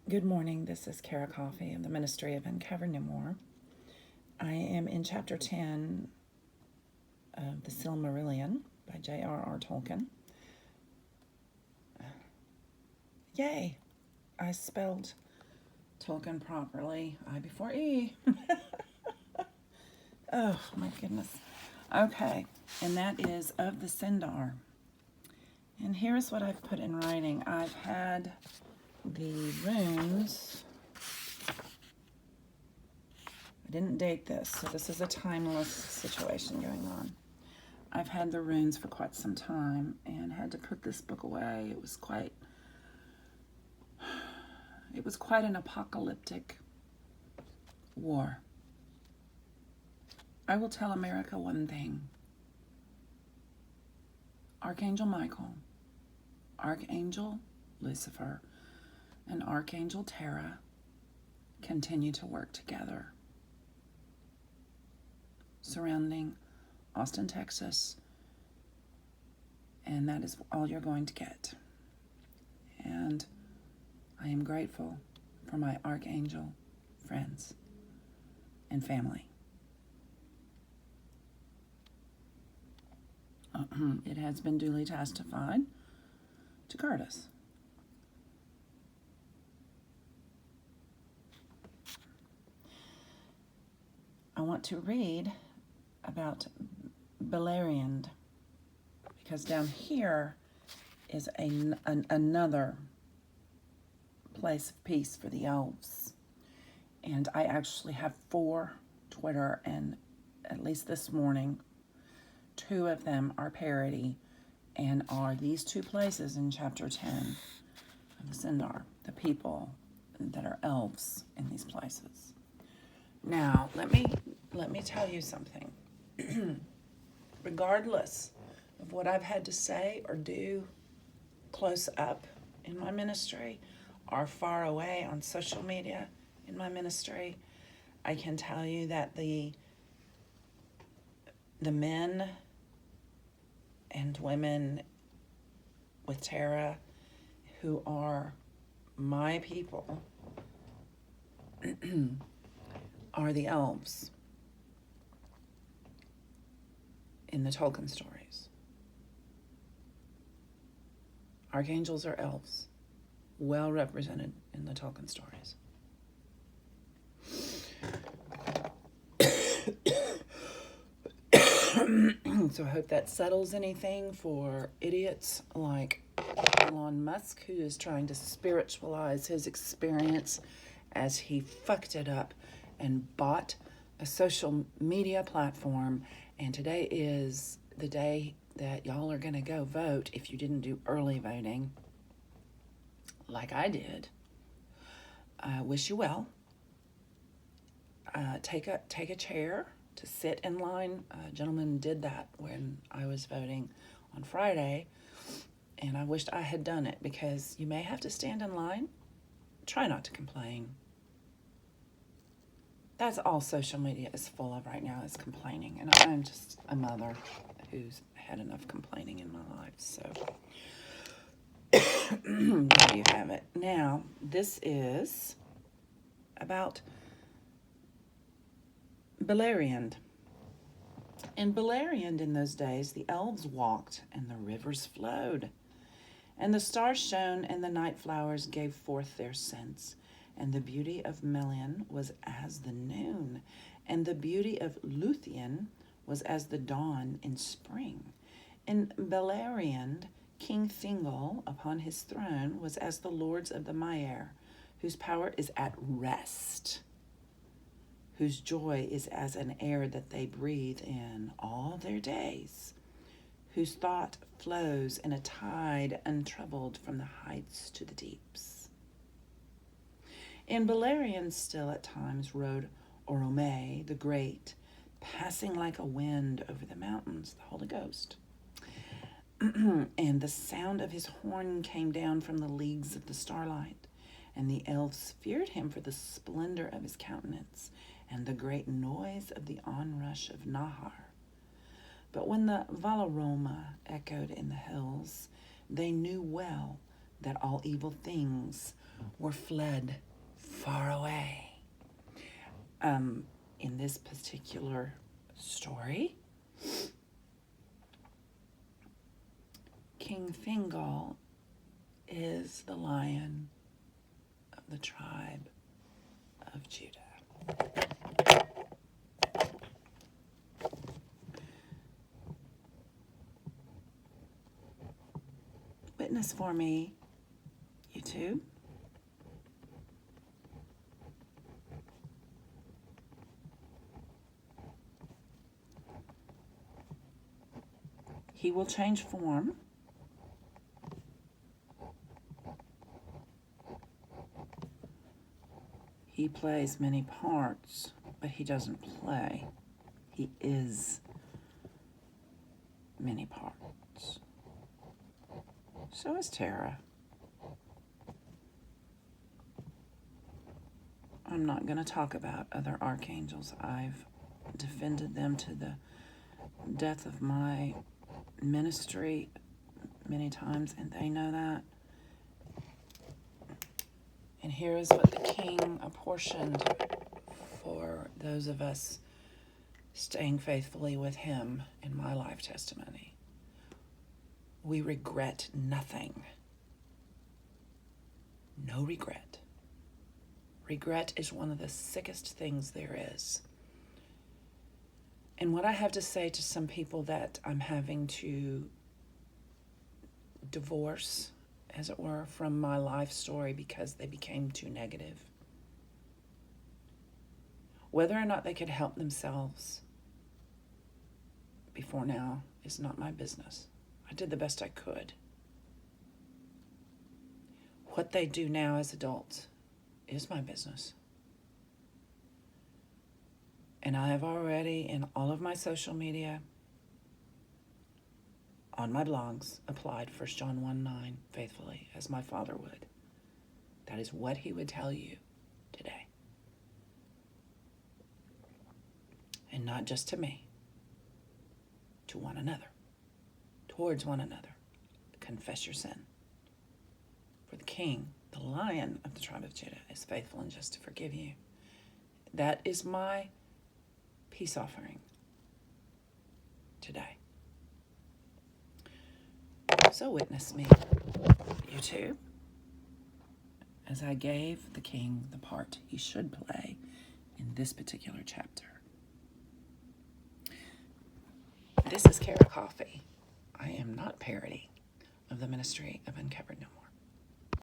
Good morning. This is Beaty-Coffey of the Ministry of Uncover No More. I am in chapter 10 of the Silmarillion by JRR Tolkien. Yay! I spelled Tolkien properly. I before E. Oh, my goodness. Okay, and that is of the Sindar. And here's what I've put in writing. I've had the runes. I didn't date this, so this is a timeless situation going on. I've had the runes for quite some time and had to put this book away. It was quite an apocalyptic war. I will tell America one thing. Archangel Michael, Archangel Lucifer, and Archangel Terra continue to work together, surrounding Austin, Texas, and that is all you're going to get. And I am grateful for my Archangel friends and family. It has been duly testified to guard us. I want to read about BELERIAND, because down here is another place of peace for the elves. And I actually have 4 Twitter, and at least this morning, 2 of them are parody and are these 2 places in chapter 10 of the Sindar, the people that are elves in these places. Now, let me tell you something. Regardless of what I've had to say or do close up in my ministry or far away on social media in my ministry, I can tell you that the men and women with Tara who are my people are the elves in the Tolkien stories. Archangels are elves, well represented in the Tolkien stories. So I hope that settles anything for idiots like Elon Musk, who is trying to spiritualize his experience as he fucked it up and bought a social media platform. And today is the day that y'all are going to go vote if you didn't do early voting like I did. I wish you well. Take a chair to sit in line. A gentleman did that when I was voting on Friday, and I wished I had done it, because you may have to stand in line. Try not to complain. That's all social media is full of right now, is complaining, and I'm just a mother who's had enough complaining in my life, so there you have it. Now, this is about BELERIAND. In BELERIAND, in those days, the elves walked, and the rivers flowed, and the stars shone, and the night flowers gave forth their scents, and the beauty of Melian was as the noon, and the beauty of Luthien was as the dawn in spring. In BELERIAND, King Thingol upon his throne was as the lords of the Maiar, whose power is at rest, whose joy is as an air that they breathe in all their days, whose thought flows in a tide untroubled from the heights to the deeps. In BELERIAND still at times rode Orome the Great, passing like a wind over the mountains, the Holy Ghost. And the sound of his horn came down from the leagues of the starlight, and the elves feared him for the splendor of his countenance and the great noise of the onrush of Nahar. But when the Valaroma echoed in the hills, they knew well that all evil things were fled far away. In this particular story, King Thingol is the lion of the tribe of Judah. Witness for me, YouTube. He will change form. He plays many parts, but he doesn't play. He is many parts. So is Tara. I'm not going to talk about other archangels. I've defended them to the death of my ministry many times, and they know that. And here is what the King apportioned for those of us staying faithfully with him in my life testimony. We regret nothing. No regret. Regret is one of the sickest things there is. And what I have to say to some people that I'm having to divorce, as it were, from my life story because they became too negative. Whether or not they could help themselves before now is not my business. I did the best I could. What they do now as adults is my business. And I have already, in all of my social media, on my blogs, applied 1 John 1:9 faithfully, as my Father would. That is what he would tell you today. And not just to me, to one another, towards one another. Confess your sin. For the King, the Lion of the tribe of Judah, is faithful and just to forgive you. That is my peace offering today. So witness me, you too, as I gave the King the part he should play in this particular chapter. This is Beaty-Coffey. I am not parody of the ministry of Uncovered No